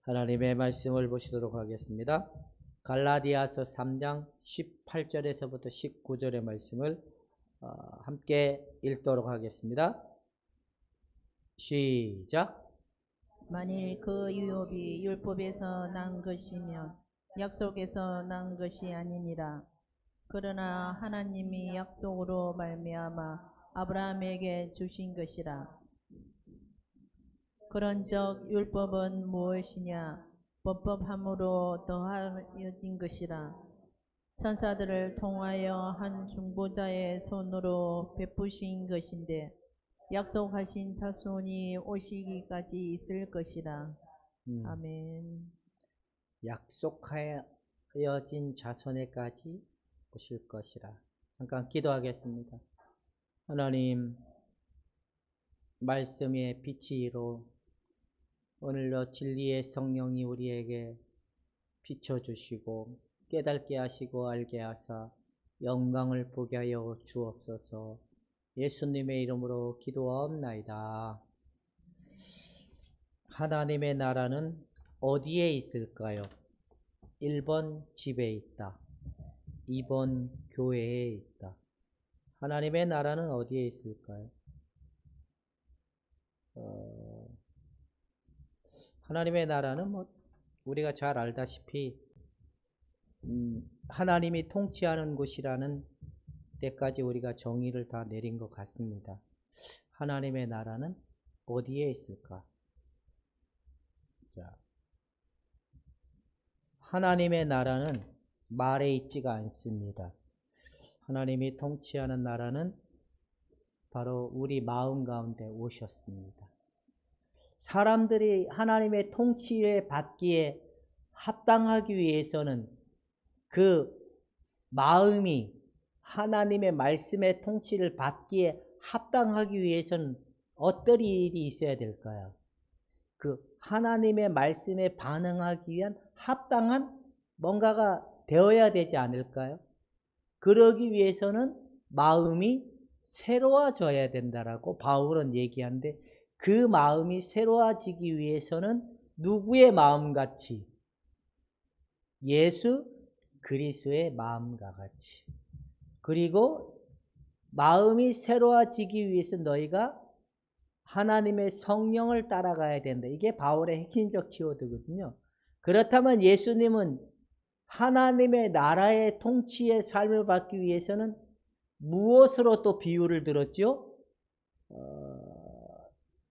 하나님의 말씀을 보시도록 하겠습니다. 갈라디아서 3장 18절에서부터 19절의 말씀을 함께 읽도록 하겠습니다. 시작. 만일 그 유업이 율법에서 난 것이면 약속에서 난 것이 아니니라. 그러나 하나님이 약속으로 말미암아 아브라함에게 주신 것이라. 그런즉 율법은 무엇이냐? 법법함으로 더하여진 것이라. 천사들을 통하여 한 중보자의 손으로 베푸신 것인데 약속하신 자손이 오시기까지 있을 것이라. 아멘. 약속하여진 자손에까지 오실 것이라. 잠깐 기도하겠습니다. 하나님, 말씀의 빛이로 오늘도 진리의 성령이 우리에게 비춰주시고 깨닫게 하시고 알게 하사 영광을 보게 하여 주옵소서. 예수님의 이름으로 기도하옵나이다. 하나님의 나라는 어디에 있을까요? 1번 집에 있다. 2번 교회에 있다. 하나님의 나라는 어디에 있을까요? 하나님의 나라는 우리가 잘 알다시피 하나님이 통치하는 곳이라는 때까지 우리가 정의를 다 내린 것 같습니다. 하나님의 나라는 어디에 있을까? 자, 하나님의 나라는 말에 있지가 않습니다. 하나님이 통치하는 나라는 바로 우리 마음 가운데 오셨습니다. 사람들이 하나님의 통치를 받기에 합당하기 위해서는 그 마음이 하나님의 말씀의 통치를 받기에 합당하기 위해서는 어떤 일이 있어야 될까요? 그 하나님의 말씀에 반응하기 위한 합당한 뭔가가 되어야 되지 않을까요? 그러기 위해서는 마음이 새로워져야 된다라고 바울은 얘기하는데, 그 마음이 새로워지기 위해서는 누구의 마음같이? 예수 그리스도의 마음과 같이. 그리고 마음이 새로워지기 위해서 너희가 하나님의 성령을 따라가야 된다. 이게 바울의 핵심적 키워드거든요. 그렇다면 예수님은 하나님의 나라의 통치의 삶을 받기 위해서는 무엇으로 또 비유를 들었죠?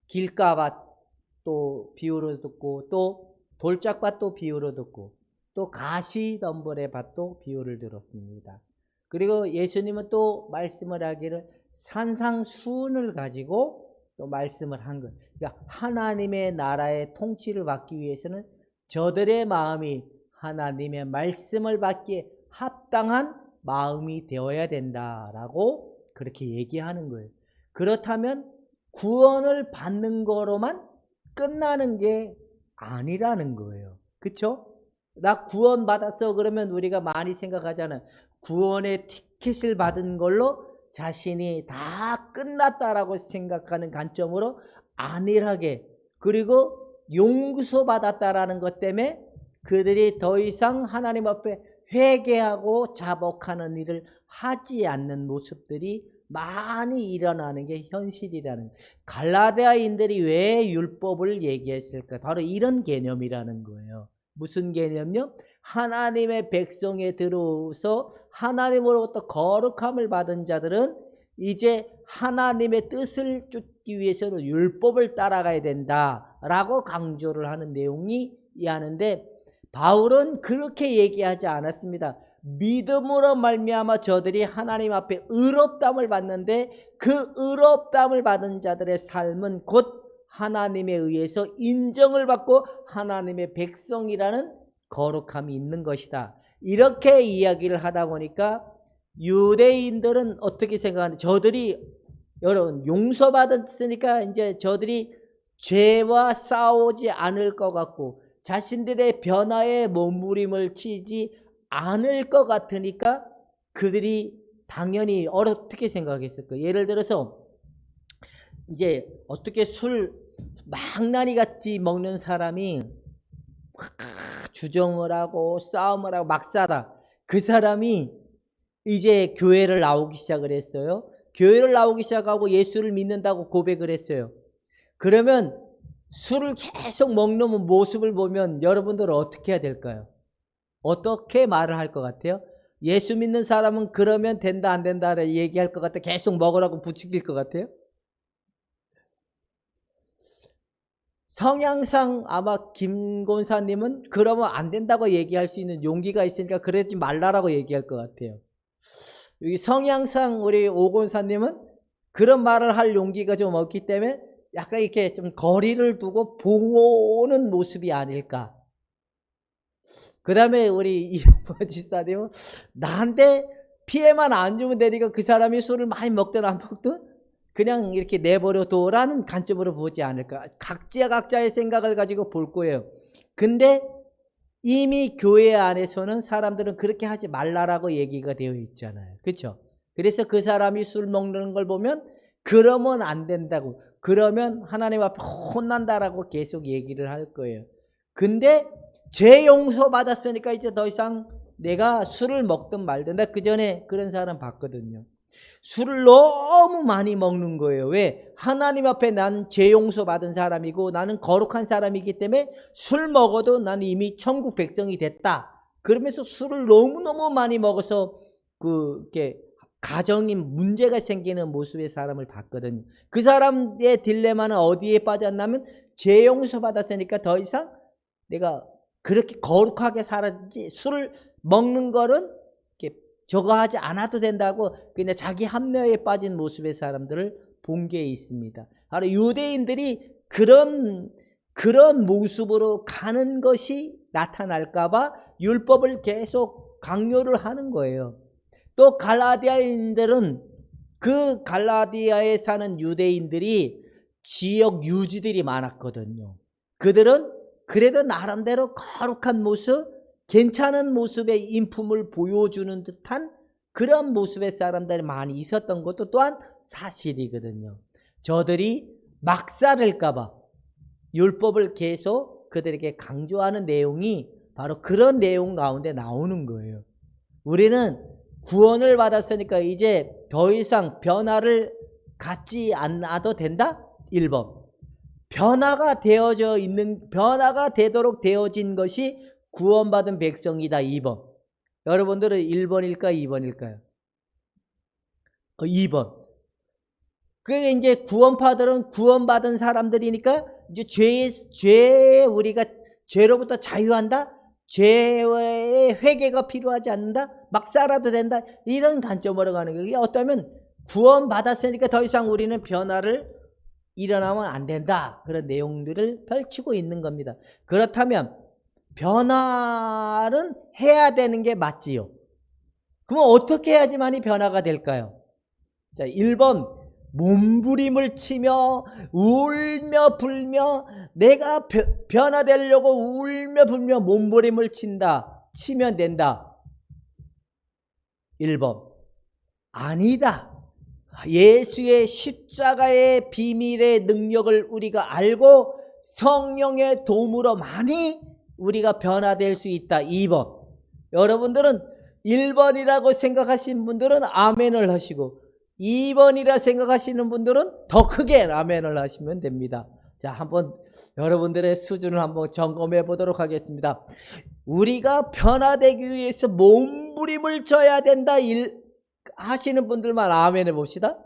길가밭도 비유로 듣고, 또 돌짝밭도 비유로 듣고, 또 가시덤불의 밭도 비유를 들었습니다. 그리고 예수님은 또 말씀을 하기를 산상수훈을 가지고 또 말씀을 한 거예요. 그러니까 하나님의 나라의 통치를 받기 위해서는 저들의 마음이 하나님의 말씀을 받기에 합당한 마음이 되어야 된다라고 그렇게 얘기하는 거예요. 그렇다면 구원을 받는 거로만 끝나는 게 아니라는 거예요. 그렇죠? 나 구원 받았어 그러면 우리가 많이 생각하잖아요. 구원의 티켓을 받은 걸로 자신이 다 끝났다라고 생각하는 관점으로 안일하게, 그리고 용서 받았다라는 것 때문에 그들이 더 이상 하나님 앞에 회개하고 자복하는 일을 하지 않는 모습들이 많이 일어나는 게 현실이라는 거예요. 갈라디아인들이 왜 율법을 얘기했을까? 바로 이런 개념이라는 거예요. 무슨 개념요? 하나님의 백성에 들어서 하나님으로부터 거룩함을 받은 자들은 이제 하나님의 뜻을 쫓기 위해서는 율법을 따라가야 된다라고 강조를 하는 내용이 하는데, 바울은 그렇게 얘기하지 않았습니다. 믿음으로 말미암아 저들이 하나님 앞에 의롭다함을 받는데, 그 의롭다함을 받은 자들의 삶은 곧 하나님에 의해서 인정을 받고 하나님의 백성이라는 거룩함이 있는 것이다. 이렇게 이야기를 하다 보니까 유대인들은 어떻게 생각하는지, 저들이 여러분 용서받았으니까 이제 저들이 죄와 싸우지 않을 것 같고 자신들의 변화에 몸부림을 치지 않을 것 같으니까 그들이 당연히 어떻게 생각했을까? 예를 들어서 이제 어떻게 술 망나니 같이 먹는 사람이 주정을 하고 싸움을 하고 막 살아. 그 사람이 이제 교회를 나오기 시작을 했어요. 교회를 나오기 시작하고 예수를 믿는다고 고백을 했어요. 그러면 술을 계속 먹는 모습을 보면 여러분들은 어떻게 해야 될까요? 어떻게 말을 할 것 같아요? 예수 믿는 사람은 그러면 된다 안 된다를 얘기할 것 같아요? 계속 먹으라고 부추길 것 같아요? 성향상 아마 김 권사님은 그러면 안 된다고 얘기할 수 있는 용기가 있으니까 그러지 말라라고 얘기할 것 같아요. 여기 성향상 우리 오 권사님은 그런 말을 할 용기가 좀 없기 때문에 약간 이렇게 좀 거리를 두고 보는 모습이 아닐까. 그 다음에 우리 이용파 지사님은 나한테 피해만 안 주면 되니까 그 사람이 술을 많이 먹든 안 먹든 그냥 이렇게 내버려둬라는 관점으로 보지 않을까. 각자의 생각을 가지고 볼 거예요. 근데 이미 교회 안에서는 사람들은 그렇게 하지 말라라고 얘기가 되어 있잖아요. 그렇죠? 그래서 그 사람이 술 먹는 걸 보면 그러면 안 된다고, 그러면 하나님 앞에 혼난다라고 계속 얘기를 할 거예요. 근데 죄 용서 받았으니까 이제 더 이상 내가 술을 먹든 말든, 나 그 전에 그런 사람 봤거든요. 술을 너무 많이 먹는 거예요. 왜? 하나님 앞에 난 죄 용서 받은 사람이고 나는 거룩한 사람이기 때문에 술 먹어도 나는 이미 천국 백성이 됐다. 그러면서 술을 너무너무 많이 먹어서 이렇게 가정이 문제가 생기는 모습의 사람을 봤거든요. 그 사람의 딜레마는 어디에 빠졌냐면 죄 용서 받았으니까 더 이상 내가 그렇게 거룩하게 살았지 술을 먹는 거는 저거 하지 않아도 된다고 그냥 자기 합리화에 빠진 모습의 사람들을 본 게 있습니다. 바로 유대인들이 그런 모습으로 가는 것이 나타날까 봐 율법을 계속 강요를 하는 거예요. 또 갈라디아인들은 그 갈라디아에 사는 유대인들이 지역 유지들이 많았거든요. 그들은 그래도 나름대로 거룩한 모습, 괜찮은 모습의 인품을 보여주는 듯한 그런 모습의 사람들이 많이 있었던 것도 또한 사실이거든요. 저들이 막살을까 봐 율법을 계속 그들에게 강조하는 내용이 바로 그런 내용 가운데 나오는 거예요. 우리는 구원을 받았으니까 이제 더 이상 변화를 갖지 않아도 된다? 1번. 변화가 되도록 되어진 것이 구원받은 백성이다. 2번. 여러분들은 1번일까 2번일까요? 2번. 그게 이제 구원파들은 구원받은 사람들이니까 이제 우리가 죄로부터 자유한다? 죄의 회개가 필요하지 않는다? 막 살아도 된다? 이런 관점으로 가는 거예요. 이게 어떠면 구원받았으니까 더 이상 우리는 변화를 일어나면 안 된다. 그런 내용들을 펼치고 있는 겁니다. 그렇다면 변화는 해야 되는 게 맞지요. 그럼 어떻게 해야지만이 변화가 될까요? 자, 1번 몸부림을 치며 울며 불며 내가 변화되려고 울며 불며 몸부림을 치면 된다. 1번 아니다. 예수의 십자가의 비밀의 능력을 우리가 알고 성령의 도움으로 많이 우리가 변화될 수 있다. 2번. 여러분들은 1번이라고 생각하시는 분들은 아멘을 하시고 2번이라 생각하시는 분들은 더 크게 아멘을 하시면 됩니다. 자, 한번 여러분들의 수준을 한번 점검해 보도록 하겠습니다. 우리가 변화되기 위해서 몸부림을 쳐야 된다 하시는 분들만 아멘 해봅시다.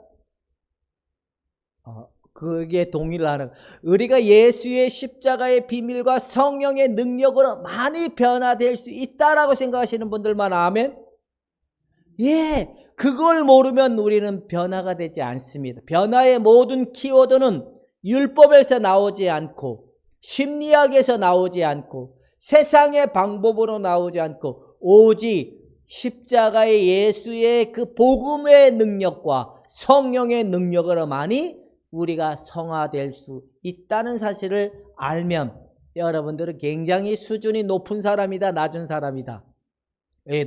그게 동의를 하는, 우리가 예수의 십자가의 비밀과 성령의 능력으로 많이 변화될 수 있다라고 생각하시는 분들만 아멘. 예, 그걸 모르면 우리는 변화가 되지 않습니다. 변화의 모든 키워드는 율법에서 나오지 않고 심리학에서 나오지 않고 세상의 방법으로 나오지 않고 오직 십자가의 예수의 그 복음의 능력과 성령의 능력으로만이 우리가 성화될 수 있다는 사실을 알면 여러분들은 굉장히 수준이 높은 사람이다, 낮은 사람이다. 왜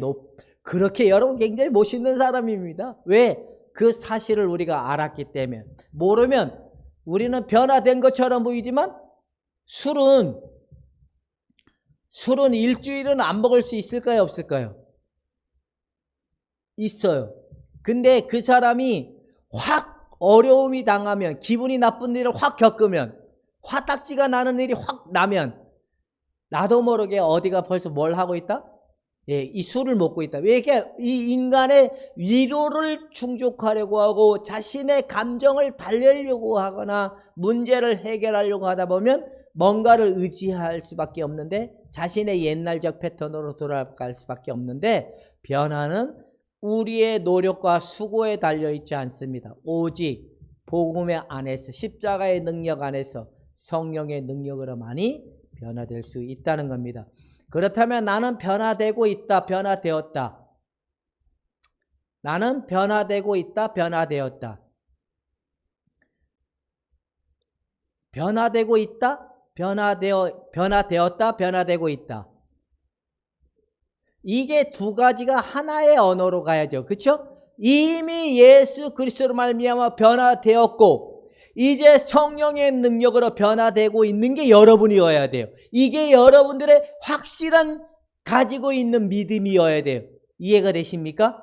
그렇게 여러분 굉장히 멋있는 사람입니다. 왜? 그 사실을 우리가 알았기 때문에. 모르면 우리는 변화된 것처럼 보이지만 술은 술은 일주일은 안 먹을 수 있을까요? 없을까요? 있어요. 근데 그 사람이 확 어려움이 당하면, 기분이 나쁜 일을 확 겪으면, 화딱지가 나는 일이 확 나면 나도 모르게 어디가 벌써 뭘 하고 있다? 예, 이 술을 먹고 있다. 왜 이렇게 이 인간의 위로를 충족하려고 하고 자신의 감정을 달래려고 하거나 문제를 해결하려고 하다 보면 뭔가를 의지할 수밖에 없는데, 자신의 옛날적 패턴으로 돌아갈 수밖에 없는데, 변화는 우리의 노력과 수고에 달려있지 않습니다. 오직 복음의 안에서, 십자가의 능력 안에서 성령의 능력으로만이 변화될 수 있다는 겁니다. 그렇다면 나는 변화되고 있다, 변화되었다. 나는 변화되고 있다, 변화되었다. 변화되고 있다, 변화되었다, 변화되고 있다. 이게 두 가지가 하나의 언어로 가야죠. 그렇죠? 이미 예수 그리스도로 말미암아 변화되었고 이제 성령의 능력으로 변화되고 있는 게 여러분이어야 돼요. 이게 여러분들의 확실한 가지고 있는 믿음이어야 돼요. 이해가 되십니까?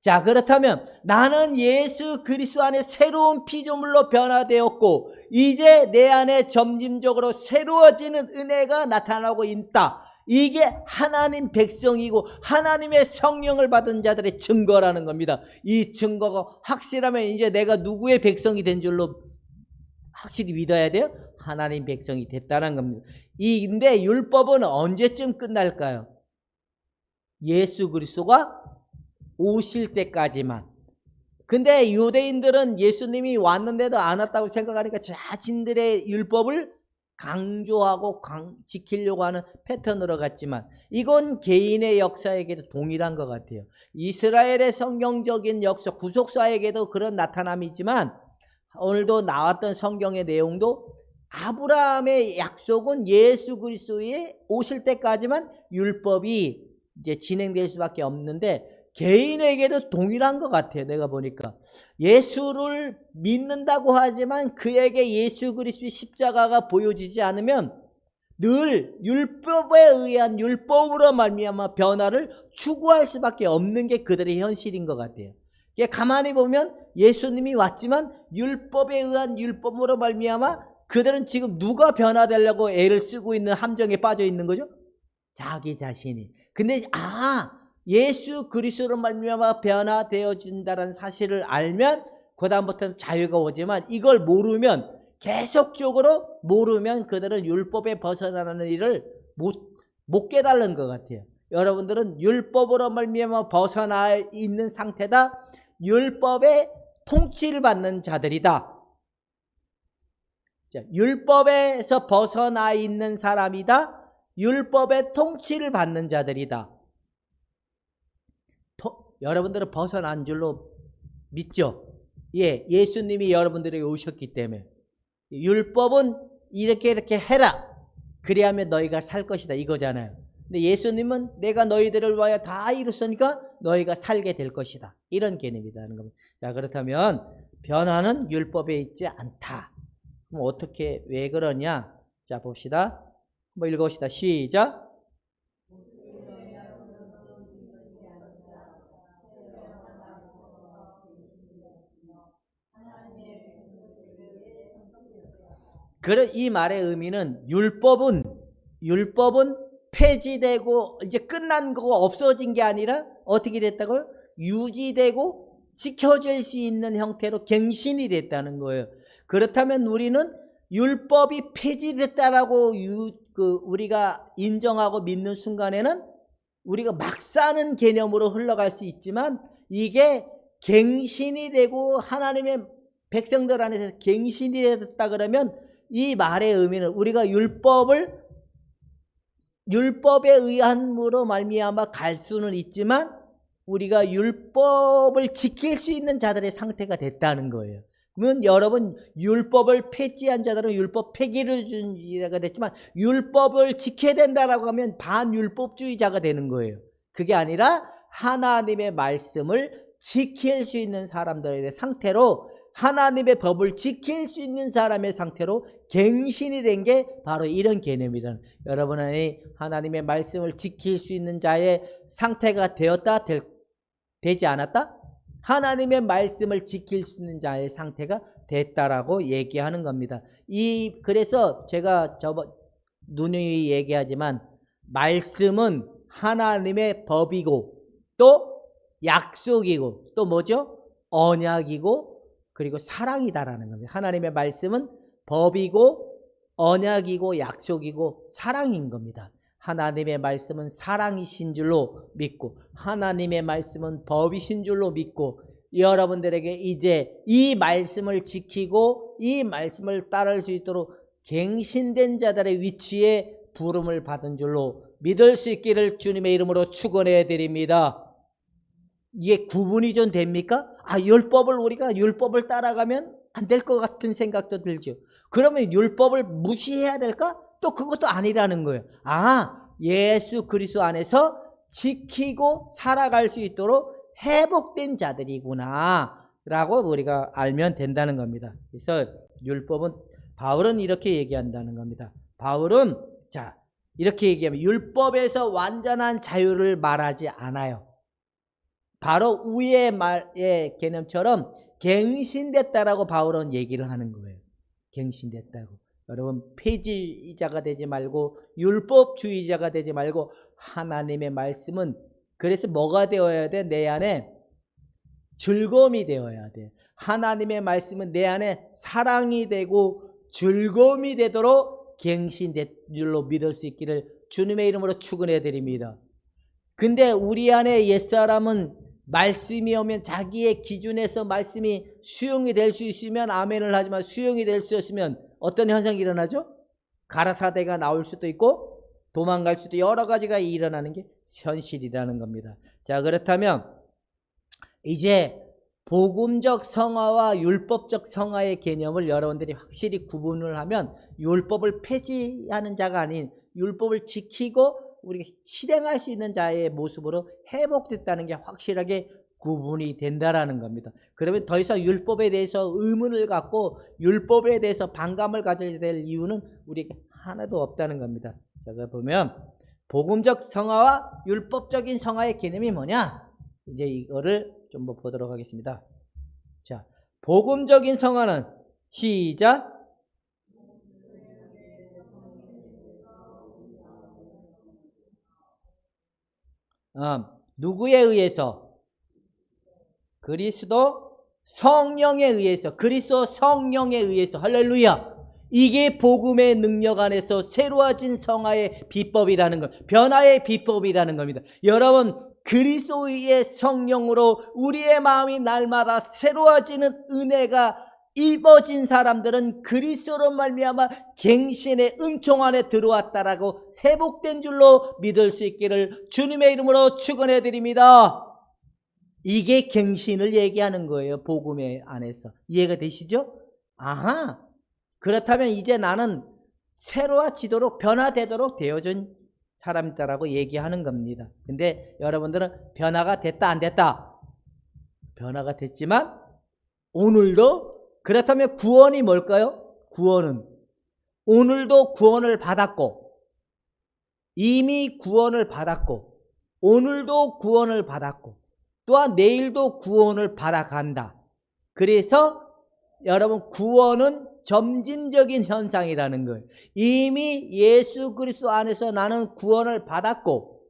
자, 그렇다면 나는 예수 그리스도 안에 새로운 피조물로 변화되었고 이제 내 안에 점진적으로 새로워지는 은혜가 나타나고 있다. 이게 하나님 백성이고 하나님의 성령을 받은 자들의 증거라는 겁니다. 이 증거가 확실하면 이제 내가 누구의 백성이 된 줄로 확실히 믿어야 돼요. 하나님 백성이 됐다는 겁니다. 근데 율법은 언제쯤 끝날까요? 예수 그리스도가 오실 때까지만. 근데 유대인들은 예수님이 왔는데도 안 왔다고 생각하니까 자신들의 율법을 강조하고 지키려고 하는 패턴으로 갔지만 이건 개인의 역사에게도 동일한 것 같아요. 이스라엘의 성경적인 역사, 구속사에게도 그런 나타남이지만 오늘도 나왔던 성경의 내용도 아브라함의 약속은 예수 그리스도의 오실 때까지만 율법이 이제 진행될 수밖에 없는데 개인에게도 동일한 것 같아요. 내가 보니까 예수를 믿는다고 하지만 그에게 예수 그리스도의 십자가가 보여지지 않으면 늘 율법에 의한 율법으로 말미암아 변화를 추구할 수밖에 없는 게 그들의 현실인 것 같아요. 가만히 보면 예수님이 왔지만 율법에 의한 율법으로 말미암아 그들은 지금 누가 변화되려고 애를 쓰고 있는 함정에 빠져 있는 거죠? 자기 자신이. 근데 예수 그리스도로 말미암아 변화되어진다는 사실을 알면 그다음부터는 자유가 오지만 이걸 모르면 계속적으로 모르면 그들은 율법에 벗어나는 일을 못 깨달은 것 같아요. 여러분들은 율법으로 말미암아 벗어나 있는 상태다. 율법의 통치를 받는 자들이다. 자, 율법에서 벗어나 있는 사람이다. 율법의 통치를 받는 자들이다. 여러분들은 벗어난 줄로 믿죠? 예, 예수님이 여러분들에게 오셨기 때문에 율법은 이렇게 해라. 그래야면 너희가 살 것이다 이거잖아요. 근데 예수님은 내가 너희들을 위하여 다 이뤘으니까 너희가 살게 될 것이다. 이런 개념이라는 겁니다. 자, 그렇다면 변화는 율법에 있지 않다. 그럼 어떻게, 왜 그러냐? 자, 봅시다. 한번 읽어봅시다. 시작. 이 말의 의미는 율법은 폐지되고 이제 끝난 거고 없어진 게 아니라 어떻게 됐다고요? 유지되고 지켜질 수 있는 형태로 갱신이 됐다는 거예요. 그렇다면 우리는 율법이 폐지됐다라고 우리가 인정하고 믿는 순간에는 우리가 막 사는 개념으로 흘러갈 수 있지만 이게 갱신이 되고 하나님의 백성들 안에서 갱신이 됐다 그러면 이 말의 의미는 우리가 율법에 의함으로 말미암아 갈 수는 있지만 우리가 율법을 지킬 수 있는 자들의 상태가 됐다는 거예요. 그러면 여러분 율법을 폐지한 자들은 율법 폐기를 준 자가 됐지만 율법을 지켜야 된다라고 하면 반율법주의자가 되는 거예요. 그게 아니라 하나님의 말씀을 지킬 수 있는 사람들의 상태로 하나님의 법을 지킬 수 있는 사람의 상태로 갱신이 된 게 바로 이런 개념이라는, 여러분이 하나님의 말씀을 지킬 수 있는 자의 상태가 되었다, 되지 않았다? 하나님의 말씀을 지킬 수 있는 자의 상태가 됐다라고 얘기하는 겁니다. 그래서 제가 누누이 얘기하지만 말씀은 하나님의 법이고 또 약속이고 또 뭐죠? 언약이고 그리고 사랑이다라는 겁니다. 하나님의 말씀은 법이고 언약이고 약속이고 사랑인 겁니다. 하나님의 말씀은 사랑이신 줄로 믿고 하나님의 말씀은 법이신 줄로 믿고 여러분들에게 이제 이 말씀을 지키고 이 말씀을 따를 수 있도록 갱신된 자들의 위치에 부름을 받은 줄로 믿을 수 있기를 주님의 이름으로 축원해 드립니다. 이게 구분이 좀 됩니까? 우리가 율법을 따라가면 안 될 것 같은 생각도 들죠. 그러면 율법을 무시해야 될까? 또 그것도 아니라는 거예요. 예수 그리스도 안에서 지키고 살아갈 수 있도록 회복된 자들이구나 라고 우리가 알면 된다는 겁니다. 그래서 율법은, 바울은 이렇게 얘기한다는 겁니다. 바울은 이렇게 얘기하면 율법에서 완전한 자유를 말하지 않아요. 바로 위의 말의 개념처럼 갱신됐다라고 바울은 얘기를 하는 거예요. 갱신됐다고. 여러분, 폐지자가 되지 말고 율법주의자가 되지 말고 하나님의 말씀은, 그래서 뭐가 되어야 돼? 내 안에 즐거움이 되어야 돼. 하나님의 말씀은 내 안에 사랑이 되고 즐거움이 되도록 갱신된 줄로 믿을 수 있기를 주님의 이름으로 축원해 드립니다. 근데 우리 안에 옛사람은 말씀이 오면 자기의 기준에서 말씀이 수용이 될 수 있으면 아멘을 하지만 수용이 될 수 없으면 어떤 현상이 일어나죠? 가라사대가 나올 수도 있고 도망갈 수도, 여러 가지가 일어나는 게 현실이라는 겁니다. 자, 그렇다면 이제 복음적 성화와 율법적 성화의 개념을 여러분들이 확실히 구분을 하면 율법을 폐지하는 자가 아닌 율법을 지키고 우리가 실행할 수 있는 자의 모습으로 회복됐다는 게 확실하게 구분이 된다라는 겁니다. 그러면 더 이상 율법에 대해서 의문을 갖고 율법에 대해서 반감을 가져야 될 이유는 우리에게 하나도 없다는 겁니다. 자, 보면 복음적 성화와 율법적인 성화의 개념이 뭐냐? 이제 이거를 좀 보도록 하겠습니다. 자, 복음적인 성화는 시작. 누구에 의해서? 그리스도 성령에 의해서, 그리스도 성령에 의해서. 할렐루야. 이게 복음의 능력 안에서 새로워진 성화의 비법이라는 것, 변화의 비법이라는 겁니다. 여러분, 그리스도의 성령으로 우리의 마음이 날마다 새로워지는 은혜가 입어진 사람들은 그리스도로 말미암아 갱신의 은총 안에 들어왔다라고 회복된 줄로 믿을 수 있기를 주님의 이름으로 축원해 드립니다. 이게 갱신을 얘기하는 거예요. 복음의 안에서. 이해가 되시죠? 그렇다면 이제 나는 새로워지도록 변화되도록 되어진 사람이다라고 얘기하는 겁니다. 근데 여러분들은 변화가 됐다 안 됐다? 변화가 됐지만 오늘도, 그렇다면 구원이 뭘까요? 구원은 오늘도 구원을 받았고 이미 구원을 받았고 오늘도 구원을 받았고 또한 내일도 구원을 받아간다. 그래서 여러분, 구원은 점진적인 현상이라는 거예요. 이미 예수 그리스도 안에서 나는 구원을 받았고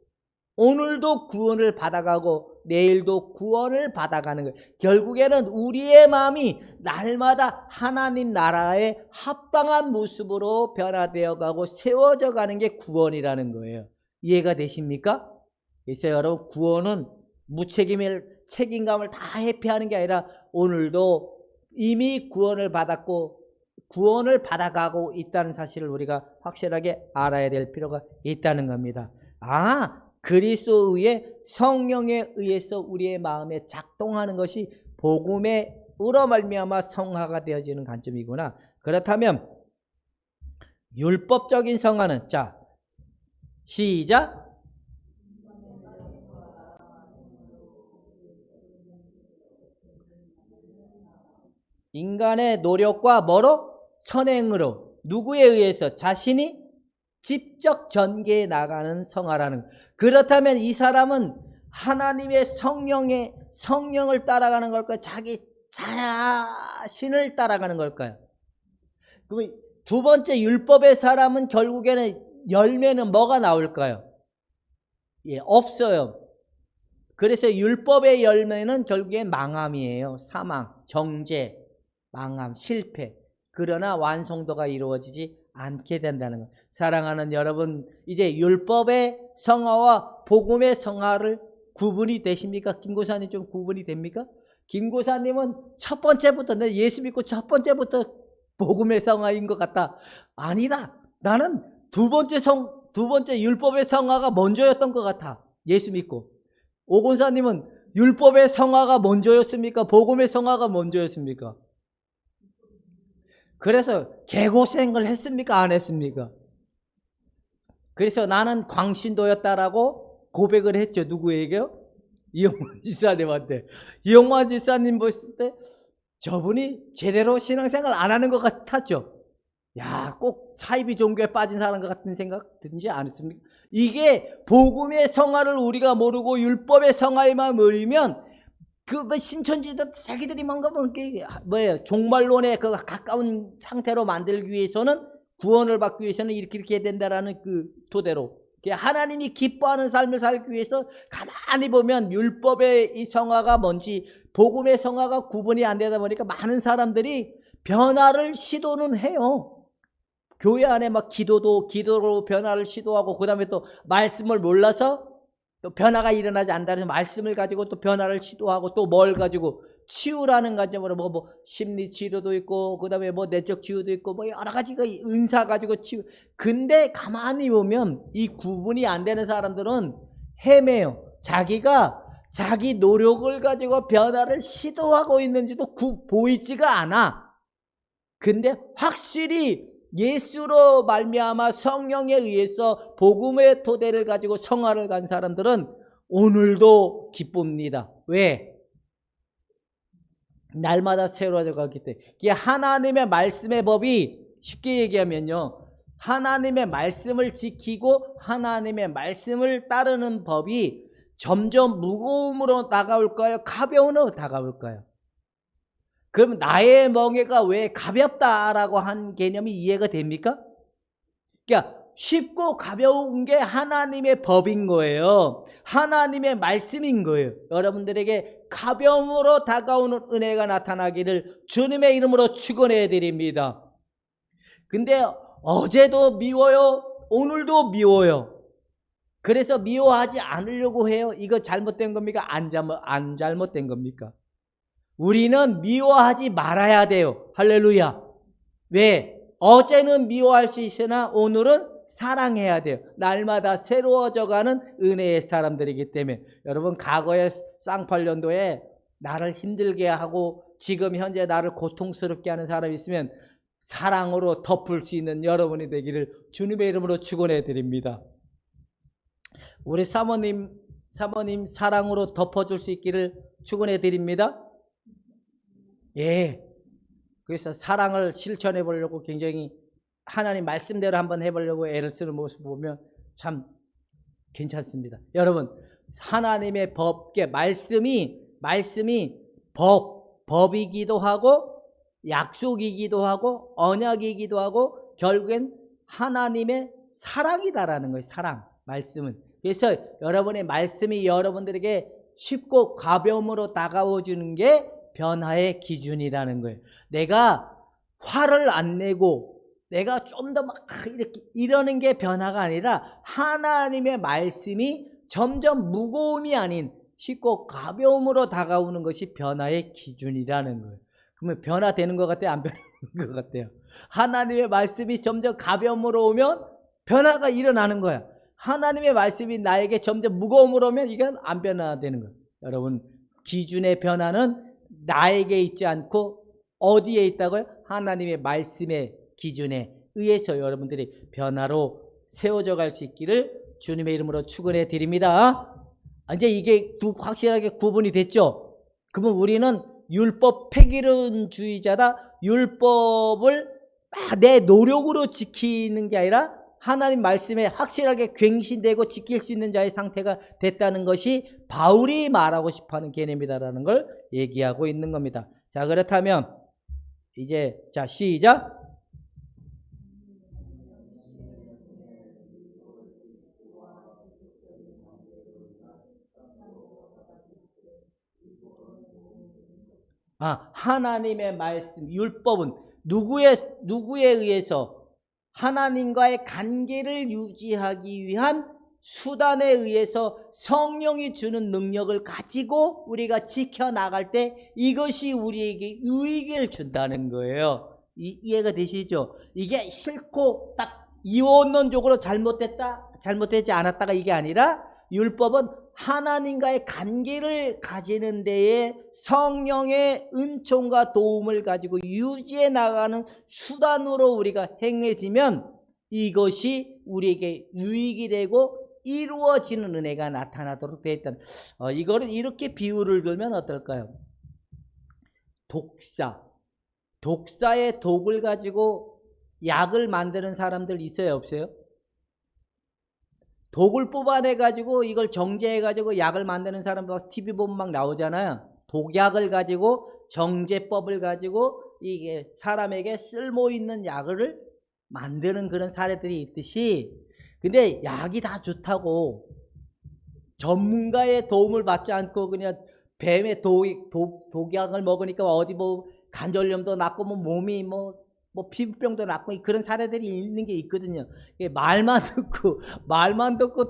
오늘도 구원을 받아가고 내일도 구원을 받아가는 거예요. 결국에는 우리의 마음이 날마다 하나님 나라에 합당한 모습으로 변화되어 가고 세워져 가는 게 구원이라는 거예요. 이해가 되십니까? 그래서 여러분, 구원은 무책임을, 책임감을 다 회피하는 게 아니라 오늘도 이미 구원을 받았고 구원을 받아가고 있다는 사실을 우리가 확실하게 알아야 될 필요가 있다는 겁니다. 그리스도의 성령에 의해서 우리의 마음에 작동하는 것이 복음의 으로 말미암아 성화가 되어지는 관점이구나. 그렇다면 율법적인 성화는, 자, 시작. 인간의 노력과 뭐로? 선행으로. 누구에 의해서? 자신이 직접 전개해 나가는 성화라는 거예요. 그렇다면 이 사람은 하나님의 성령을 따라가는 걸까요? 자기 자신을 따라가는 걸까요? 그럼 두 번째 율법의 사람은 결국에는 열매는 뭐가 나올까요? 예, 없어요. 그래서 율법의 열매는 결국엔 망함이에요. 사망, 정죄, 망함, 실패. 그러나 완성도가 이루어지지 않게 된다는 것. 사랑하는 여러분, 이제 율법의 성화와 복음의 성화를 구분이 되십니까? 김고사님 좀 구분이 됩니까? 김고사님은 첫 번째부터, 내 예수 믿고 첫 번째부터 복음의 성화인 것 같다. 아니다. 나는 두 번째 율법의 성화가 먼저였던 것 같아. 예수 믿고. 오건사님은 율법의 성화가 먼저였습니까? 복음의 성화가 먼저였습니까? 그래서 개고생을 했습니까? 안 했습니까? 그래서 나는 광신도였다라고 고백을 했죠. 누구에게요? 이용만 지사님한테. 이용만 지사님 보실 때 저분이 제대로 신앙생활 안 하는 것 같았죠. 야, 꼭 사이비 종교에 빠진 사람 같은 생각 들지 않습니까? 이게 복음의 성화를 우리가 모르고 율법의 성화에만 모이면 그 신천지도 자기들이 뭔가 뭐예요? 종말론에 그 가까운 상태로 만들기 위해서는 구원을 받기 위해서는 이렇게 해야 된다라는 그 토대로 하나님이 기뻐하는 삶을 살기 위해서 가만히 보면 율법의 이 성화가 뭔지 복음의 성화가 구분이 안 되다 보니까 많은 사람들이 변화를 시도는 해요. 교회 안에 막 기도로 변화를 시도하고 그 다음에 또 말씀을 몰라서 또 변화가 일어나지 않는다는 말씀을 가지고 또 변화를 시도하고 또 뭘 가지고 치유라는 관점으로 뭐 심리 치료도 있고 그 다음에 뭐 내적 치유도 있고 뭐 여러 가지가 은사 가지고 치유. 근데 가만히 보면 이 구분이 안 되는 사람들은 헤매요. 자기가 자기 노력을 가지고 변화를 시도하고 있는지도 보이지가 않아. 근데 확실히 예수로 말미암아 성령에 의해서 복음의 토대를 가지고 성화를 간 사람들은 오늘도 기쁩니다. 왜? 날마다 새로워져 가기 때문에. 이게 하나님의 말씀의 법이 쉽게 얘기하면요, 하나님의 말씀을 지키고 하나님의 말씀을 따르는 법이 점점 무거움으로 다가올까요? 가벼움으로 다가올까요? 그럼 나의 멍에가 왜 가볍다라고 한 개념이 이해가 됩니까? 그러니까 쉽고 가벼운 게 하나님의 법인 거예요. 하나님의 말씀인 거예요. 여러분들에게 가벼움으로 다가오는 은혜가 나타나기를 주님의 이름으로 축원해 드립니다. 근데 어제도 미워요. 오늘도 미워요. 그래서 미워하지 않으려고 해요. 이거 잘못된 겁니까? 안 잘못된 겁니까? 우리는 미워하지 말아야 돼요. 할렐루야. 왜? 어제는 미워할 수 있으나 오늘은 사랑해야 돼요. 날마다 새로워져가는 은혜의 사람들이기 때문에. 여러분, 과거의 쌍팔년도에 나를 힘들게 하고 지금 현재 나를 고통스럽게 하는 사람이 있으면 사랑으로 덮을 수 있는 여러분이 되기를 주님의 이름으로 축원해 드립니다. 우리 사모님 사랑으로 덮어줄 수 있기를 축원해 드립니다. 예. 그래서 사랑을 실천해 보려고 굉장히 하나님 말씀대로 한번 해보려고 애를 쓰는 모습 보면 참 괜찮습니다. 여러분, 하나님의 말씀이 법이기도 하고 약속이기도 하고 언약이기도 하고 결국엔 하나님의 사랑이다라는 거예요. 사랑, 말씀은. 그래서 여러분의 말씀이 여러분들에게 쉽고 가벼움으로 다가와주는 게 변화의 기준이라는 거예요. 내가 화를 안 내고 내가 좀 더 막 이렇게 이러는 게 변화가 아니라 하나님의 말씀이 점점 무거움이 아닌 쉽고 가벼움으로 다가오는 것이 변화의 기준이라는 거예요. 그러면 변화되는 것 같아요? 안 변하는 것 같아요? 하나님의 말씀이 점점 가벼움으로 오면 변화가 일어나는 거야. 하나님의 말씀이 나에게 점점 무거움으로 오면 이건 안 변화되는 거예요. 여러분, 기준의 변화는 나에게 있지 않고 어디에 있다고요? 하나님의 말씀의 기준에 의해서 여러분들이 변화로 세워져 갈 수 있기를 주님의 이름으로 축원해 드립니다. 이제 이게 확실하게 구분이 됐죠? 그러면 우리는 율법 폐기론주의자다. 율법을 내 노력으로 지키는 게 아니라 하나님 말씀에 확실하게 갱신되고 지킬 수 있는 자의 상태가 됐다는 것이 바울이 말하고 싶어하는 개념이다라는 걸 얘기하고 있는 겁니다. 자, 그렇다면 이제 자 시작. 하나님의 말씀, 율법은 누구에 의해서 하나님과의 관계를 유지하기 위한 수단에 의해서 성령이 주는 능력을 가지고 우리가 지켜나갈 때 이것이 우리에게 유익을 준다는 거예요. 이해가 되시죠? 이게 싫고 딱 이원론적으로 잘못되지 않았다가 이게 아니라 율법은 하나님과의 관계를 가지는 데에 성령의 은총과 도움을 가지고 유지해 나가는 수단으로 우리가 행해지면 이것이 우리에게 유익이 되고 이루어지는 은혜가 나타나도록 되어 있다는, 이거를 이렇게 비유를 들면 어떨까요? 독사의 독을 가지고 약을 만드는 사람들 있어요, 없어요? 독을 뽑아내가지고 이걸 정제해가지고 약을 만드는 사람들 TV 보면 막 나오잖아요. 독약을 가지고 정제법을 가지고 이게 사람에게 쓸모있는 약을 만드는 그런 사례들이 있듯이, 근데 약이 다 좋다고 전문가의 도움을 받지 않고 그냥 뱀의 독약을 먹으니까 어디 뭐 관절염도 낫고 뭐 몸이 뭐 피부병도 낫고 그런 사례들이 있는 게 있거든요. 말만 듣고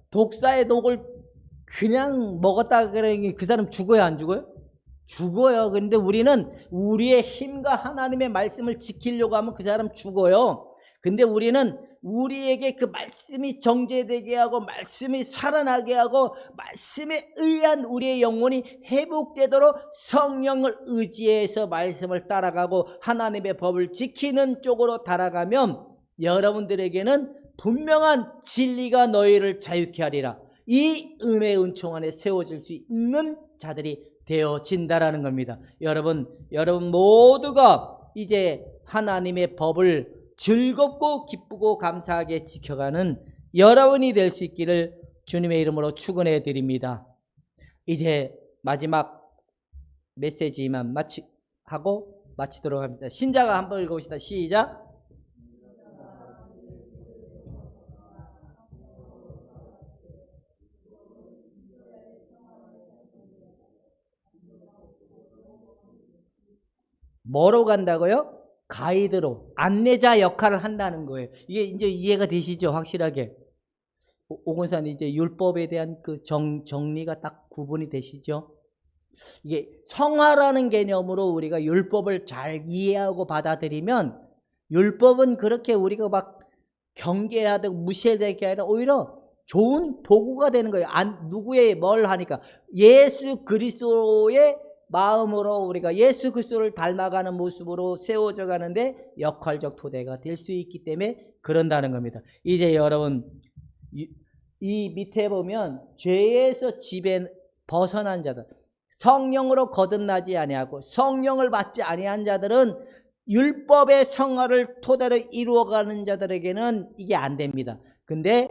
독사의 독을 그냥 먹었다 그러니 그 사람 죽어요, 안 죽어요? 죽어요. 그런데 우리는 우리의 힘과 하나님의 말씀을 지키려고 하면 그 사람 죽어요. 근데 우리는 우리에게 그 말씀이 정제되게 하고 말씀이 살아나게 하고 말씀에 의한 우리의 영혼이 회복되도록 성령을 의지해서 말씀을 따라가고 하나님의 법을 지키는 쪽으로 달아가면 여러분들에게는 분명한 진리가 너희를 자유케 하리라. 이 은혜의 은총 안에 세워질 수 있는 자들이 되어진다라는 겁니다. 여러분 모두가 이제 하나님의 법을 즐겁고 기쁘고 감사하게 지켜가는 여러분이 될 수 있기를 주님의 이름으로 축원해 드립니다. 이제 마지막 메시지만 마치도록 합니다. 신자가 한번 읽어봅시다. 시작. 뭐로 간다고요? 가이드로, 안내자 역할을 한다는 거예요. 이게 이제 이해가 되시죠? 확실하게. 오건사님, 이제 율법에 대한 그 정리가 딱 구분이 되시죠? 이게 성화라는 개념으로 우리가 율법을 잘 이해하고 받아들이면 율법은 그렇게 우리가 막 경계해야 되고 무시해야 될 게 아니라 오히려 좋은 도구가 되는 거예요. 누구의 뭘 하니까 예수 그리스도의 마음으로 우리가 예수 그리스도를 닮아가는 모습으로 세워져 가는데 역할적 토대가 될 수 있기 때문에 그런다는 겁니다. 이제 여러분 이 밑에 보면 죄에서 지배 벗어난 자들, 성령으로 거듭나지 아니하고 성령을 받지 아니한 자들은 율법의 성화를 토대로 이루어가는 자들에게는 이게 안 됩니다. 근데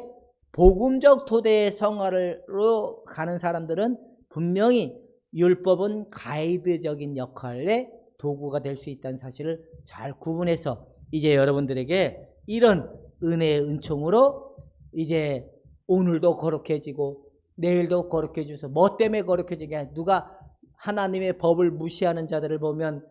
복음적 토대의 성화로 가는 사람들은 분명히 율법은 가이드적인 역할의 도구가 될 수 있다는 사실을 잘 구분해서 이제 여러분들에게 이런 은혜의 은총으로 이제 오늘도 거룩해지고 내일도 거룩해져서 뭐 때문에 거룩해지게 아니라 누가 하나님의 법을 무시하는 자들을 보면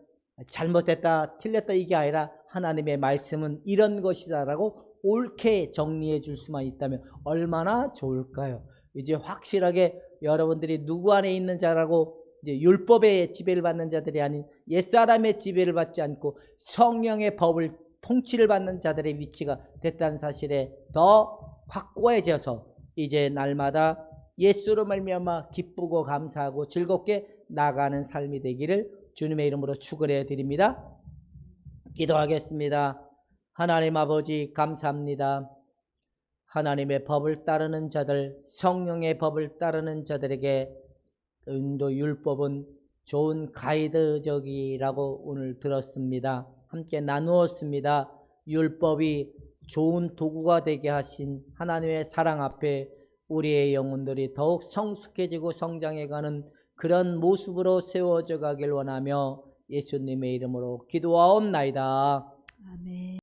잘못됐다 틀렸다 이게 아니라 하나님의 말씀은 이런 것이다라고 옳게 정리해 줄 수만 있다면 얼마나 좋을까요? 이제 확실하게 여러분들이 누구 안에 있는 자라고 이제 율법의 지배를 받는 자들이 아닌 옛사람의 지배를 받지 않고 성령의 법을 통치를 받는 자들의 위치가 됐다는 사실에 더 확고해져서 이제 날마다 예수로 말미암아 기쁘고 감사하고 즐겁게 나가는 삶이 되기를 주님의 이름으로 축원해 드립니다. 기도하겠습니다. 하나님 아버지 감사합니다. 하나님의 법을 따르는 자들, 성령의 법을 따르는 자들에게 율법은 좋은 가이드적이라고 오늘 들었습니다. 함께 나누었습니다. 율법이 좋은 도구가 되게 하신 하나님의 사랑 앞에 우리의 영혼들이 더욱 성숙해지고 성장해가는 그런 모습으로 세워져 가길 원하며 예수님의 이름으로 기도하옵나이다. 아멘.